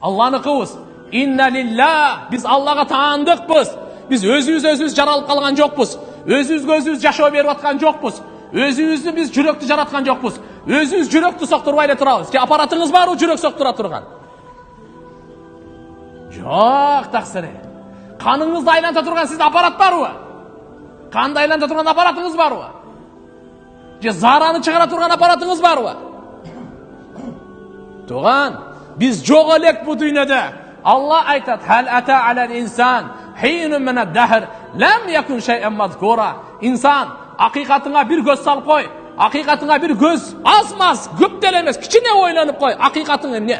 Allah'ını kıvız. İnna lillah. Biz Allah'a taandıkpız. Biz özümüz жаралып қалған жоқпыз. Өзümüz жашоо беріп атқан жоқпыз. Өзümüzді biz жүректі жаратқан жоқпыз. Өзümüz жүректі соқтырбай эле турабыз. Аппаратыңыз барбы жүрек соқтыра турган? Жоқ, тақсире. Қаныңызды айланта турган сізде аппарат барбы? Қанды айланта турган аппаратыңыз барбы? Же зараны чыгара турган аппаратыңыз барбы? Туган, biz жоқ элек бу дүйнөдө. Allah aytат: "Hal ata alal insan hinun min ad-dahr lam yakun shay'an mazkura." İnsan, haqiqatыңа bir göz salып қой. Haqiqatыңа bir göz azmaz, көптел емес, кичине ойланып қой. Haqiqatың эмне?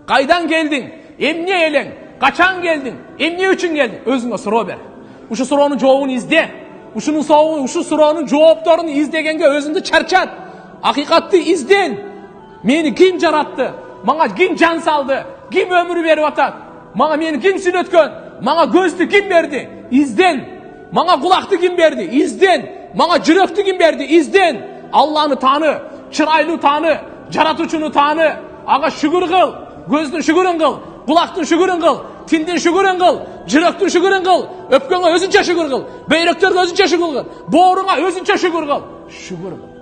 Қайдан келдің? Эмне элең? Качан келдің? Эмне үчүн келдің? Өзүңө суроо бер. Ушу суроонун жообун изде. Ушу суроонун жоопторун издегенге өзүңдү чарчат. Haqiqatты изден. Мени ким жаратты? Мага ким жан салды? Ким өмүр берип атат? Мага мени ким сүйлөткөн? Мага көздү ким берди? Изден. Мага кулакты ким берди? Изден. Мага жүрөктү ким берди? Изден. Алланы тааны, чырайлуу тааны, жаратуучуну тааны. Ага шүгүр кыл, көздүн шүгүрүн кыл, кулактын шүгүрүн кыл, тилдин шүгүрүн кыл, жүрөктүн шүгүрүн кыл, өпкөнгө өзүнчө шүгүр кыл, бөйрөктөргө өзүнчө шүгүр кыл, бооруңа өзүнчө шүгүр кыл. Шүгүр кыл.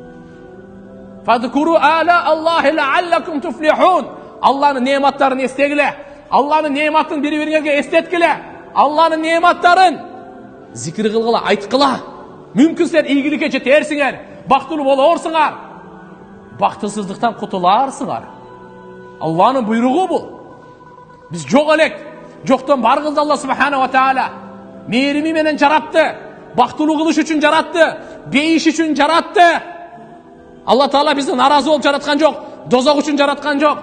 Фадкуру ала Аллахи лааллакум туфлихун. Allah'ın nematlarını estegile. Allah'ın nematını birbirine estetkile. Allah'ın nematların zikir kılgıla, aytkıla. Mümkünse iyilikке jetersiңер. Baktulu bolorsiңар. Baktısızlıktan kutularsыңар. Allah'ın buyruğu bu. Biz жоқ элек. Жоқтан бар кылды Allah subhanahu wa ta'ala. Mehrimi menen jarattı. Baktulu kılış üçün jarattı. Beyiş üçün jarattı. Allah Taala bizi narazı olup jaratkan жоқ. Dozok üçün jaratkan жоқ.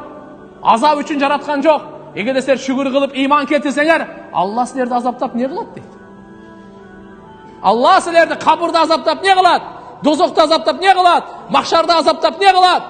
Azap üçün jaratkan жоқ. Эгерде силер шүгүр кылып иман келтирсеңер, Allah силерди азаптап не кылат дейт. Allah силерди кабырда азаптап не кылат? Дозокто азаптап не кылат? Махшарда азаптап не кылат?